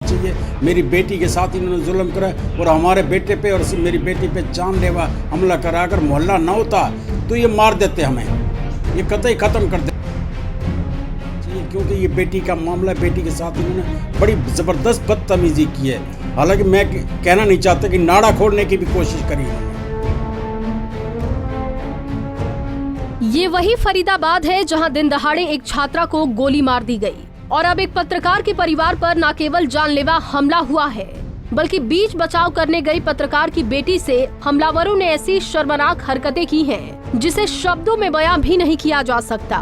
चाहिए। मेरी बेटी के साथ इन्होंने जुल्म करा और हमारे बेटे पे और मेरी बेटी पे जानलेवा हमला करा। अगर मोहल्ला ना होता तो ये मार देते हमें, ये कतई ख़त्म कर देते, क्योंकि ये बेटी का मामला, बेटी के साथ इन्होंने बड़ी ज़बरदस्त बदतमीजी की है। हालांकि मैं कहना नहीं चाहता कि नाड़ा खोलने की भी कोशिश करी इन्होंने। ये वही फरीदाबाद है जहां दिन दहाड़े एक छात्रा को गोली मार दी गई और अब एक पत्रकार के परिवार पर न केवल जानलेवा हमला हुआ है, बल्कि बीच बचाव करने गई पत्रकार की बेटी से हमलावरों ने ऐसी शर्मनाक हरकतें की हैं, जिसे शब्दों में बयां भी नहीं किया जा सकता।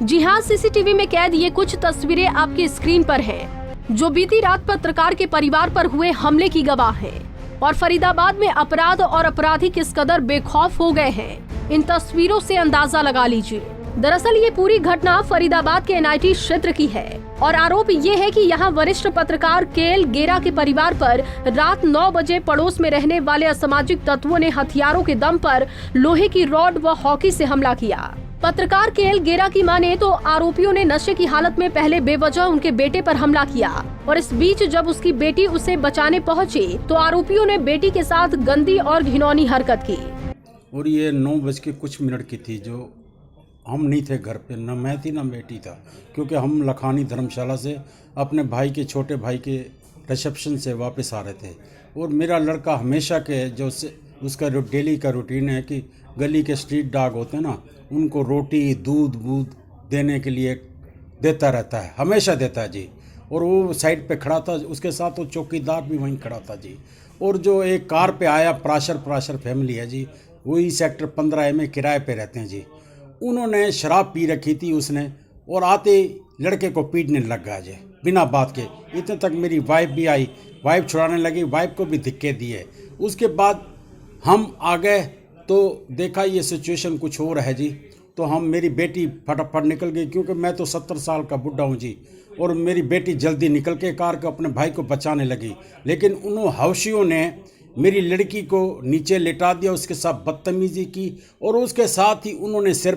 जी हाँ, सीसीटीवी में कैद ये कुछ तस्वीरें आपकी स्क्रीन पर हैं, जो बीती रात पत्रकार के परिवार पर हुए हमले की गवाह हैं। और फरीदाबाद में अपराध और अपराधी किस कदर बेखौफ हो गए हैं, इन तस्वीरों से अंदाजा लगा लीजिए। दरअसल ये पूरी घटना फरीदाबाद के एनआईटी क्षेत्र की है और आरोप ये है कि यहाँ वरिष्ठ पत्रकार केएल गेरा के परिवार पर रात 9 बजे पड़ोस में रहने वाले असामाजिक तत्वों ने हथियारों के दम पर लोहे की रॉड व हॉकी से हमला किया। पत्रकार केएल गेरा की माने तो आरोपियों ने नशे की हालत में पहले बेवजह उनके बेटे पर हमला किया और इस बीच जब उसकी बेटी उसे बचाने पहुंची तो आरोपियों ने बेटी के साथ गंदी और घिनौनी हरकत की। और ये 9:00 की थी, जो हम नहीं थे घर पे, न मैं थी न बेटी था, क्योंकि हम लखानी धर्मशाला से अपने भाई के, छोटे भाई के रिसेप्शन से वापस आ रहे थे। और मेरा लड़का हमेशा के जो उसका जो डेली का रूटीन है कि गली के स्ट्रीट डॉग होते हैं ना, उनको रोटी दूध देने के लिए देता रहता है, हमेशा देता है जी। और वो साइड पे खड़ा था, उसके साथ वो चौकीदार भी वहीं खड़ा था जी। और जो एक कार पे आया, प्राशर फैमिली है जी, वही सेक्टर 15A में किराए पे रहते हैं जी। उन्होंने शराब पी रखी थी उसने, और आते लड़के को पीटने लग गया जी बिना बात के। इतने तक मेरी वाइफ भी आई, वाइफ छुड़ाने लगी, वाइफ को भी धक्के दिए। उसके बाद हम आ गए तो देखा ये सिचुएशन कुछ और है जी। तो मेरी बेटी फटाफट निकल गई, क्योंकि मैं तो 70 साल का बुढ़ा हूँ जी। और मेरी बेटी जल्दी निकल के कार को अपने भाई को बचाने लगी, लेकिन उन हवशियों ने मेरी लड़की को नीचे लेटा दिया, उसके साथ बदतमीजी की। और उसके साथ ही उन्होंने सिर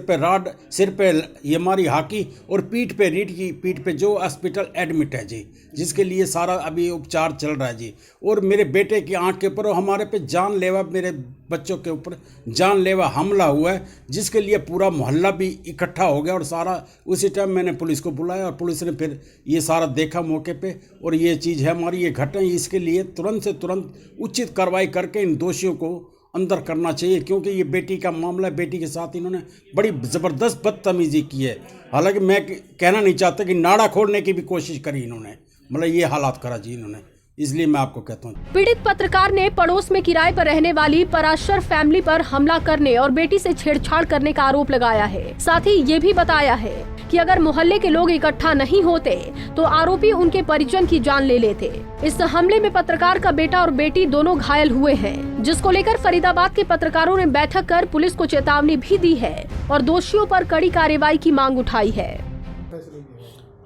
पे ये मारी हाकी और पीठ पे रीढ़ की पीठ पे, जो हॉस्पिटल एडमिट है जी, जिसके लिए सारा अभी उपचार चल रहा है जी। और मेरे बेटे की आंख के ऊपर और हमारे पे जानलेवा, मेरे बच्चों के ऊपर जानलेवा हमला हुआ है, जिसके लिए पूरा मोहल्ला भी इकट्ठा हो गया। और सारा उसी टाइम मैंने पुलिस को बुलाया और पुलिस ने फिर ये सारा देखा मौके पे, और ये चीज़ है हमारी, ये घटना, इसके लिए तुरंत से तुरंत उचित कार्रवाई करके इन दोषियों को अंदर करना चाहिए, क्योंकि ये बेटी का मामला, बेटी के साथ इन्होंने बड़ी ज़बरदस्त बदतमीजी की है। हालांकि मैं कहना नहीं चाहता कि नाड़ा खोलने की भी कोशिश करी इन्होंने, मतलब ये हालात करा जी इन्होंने, इसलिए मैं आपको कहता हूँ। पीड़ित पत्रकार ने पड़ोस में किराए पर रहने वाली पराशर फैमिली पर हमला करने और बेटी से छेड़छाड़ करने का आरोप लगाया है। साथ ही ये भी बताया है कि अगर मोहल्ले के लोग इकट्ठा नहीं होते तो आरोपी उनके परिजन की जान ले लेते। इस हमले में पत्रकार का बेटा और बेटी दोनों घायल हुए हैं, जिसको लेकर फरीदाबाद के पत्रकारों ने बैठक कर पुलिस को चेतावनी भी दी है और दोषियों पर कड़ी कार्रवाई की मांग उठाई है।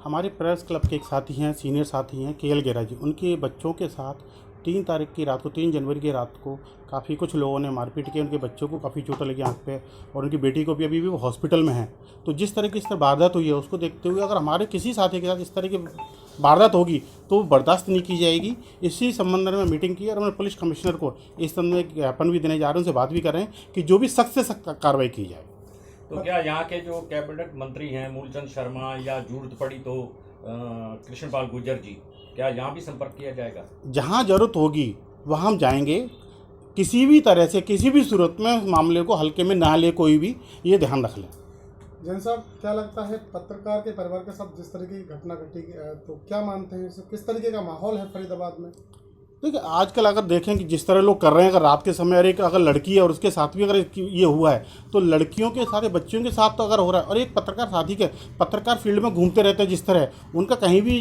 हमारे प्रेस क्लब के एक साथी हैं, सीनियर साथी हैं केएल गेरा जी, उनके बच्चों के साथ 3 तारीख की रात को, 3 जनवरी की रात को काफ़ी कुछ लोगों ने मारपीट की। उनके बच्चों को काफ़ी चोटें लगी आंख पे, और उनकी बेटी को भी अभी भी वो हॉस्पिटल में है। तो जिस तरह की इस तरह वारदात हुई है, उसको देखते हुए अगर हमारे किसी साथी के साथ इस तरह की वारदात होगी तो बर्दाश्त नहीं की जाएगी। इसी संबंध में मीटिंग की और हमने पुलिस कमिश्नर को इस संबंध में एक ज्ञापन भी देने जा रहे हैं, उनसे बात भी कर रहे हैं कि जो भी सख्त से सख्त कार्रवाई की जाए। तो क्या यहाँ के जो कैबिनेट मंत्री हैं मूलचंद शर्मा, या जरूरत पड़ी तो कृष्णपाल गुर्जर जी, क्या यहाँ भी संपर्क किया जाएगा? जहाँ जरूरत होगी वहाँ हम जाएंगे। किसी भी तरह से, किसी भी सूरत में मामले को हल्के में ना ले कोई भी, ये ध्यान रख लें। जैन साहब, क्या लगता है पत्रकार के परिवार के साथ जिस तरह की घटना घटी, तो क्या मानते हैं, किस तरीके का माहौल है फरीदाबाद में? देखिए, आजकल अगर देखें कि जिस तरह लोग कर रहे हैं, अगर रात के समय अगर लड़की है और उसके साथ भी अगर ये हुआ है, तो लड़कियों के साथ, बच्चियों के साथ तो अगर हो रहा है, और एक पत्रकार साथी के, पत्रकार फील्ड में घूमते रहते हैं, जिस तरह उनका कहीं भी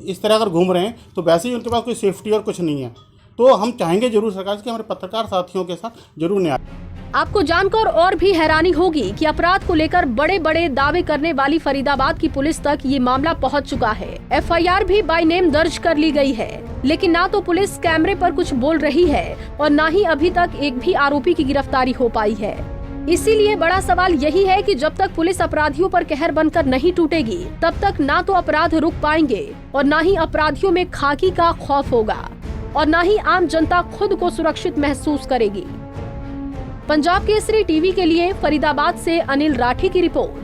इस तरह अगर घूम रहे हैं तो वैसे ही उनके पास कोई सेफ्टी और कुछ नहीं है। तो हम चाहेंगे जरूर सरकार से कि हमारे पत्रकार साथियों के साथ जरूर न्याय। आपको जानकर और भी हैरानी होगी कि अपराध को लेकर बड़े बड़े दावे करने वाली फरीदाबाद की पुलिस तक ये मामला पहुंच चुका है। एफआईआर भी बाय नेम दर्ज कर ली गई है, लेकिन ना तो पुलिस कैमरे पर कुछ बोल रही है और ना ही अभी तक एक भी आरोपी की गिरफ्तारी हो पाई है। इसीलिए बड़ा सवाल यही है कि जब तक पुलिस अपराधियों पर कहर बनकर नहीं टूटेगी, तब तक ना तो अपराध रुक पाएंगे और ना ही अपराधियों में खाकी का खौफ होगा और ना ही आम जनता खुद को सुरक्षित महसूस करेगी। पंजाब केसरी टीवी के लिए फरीदाबाद से अनिल राठी की रिपोर्ट।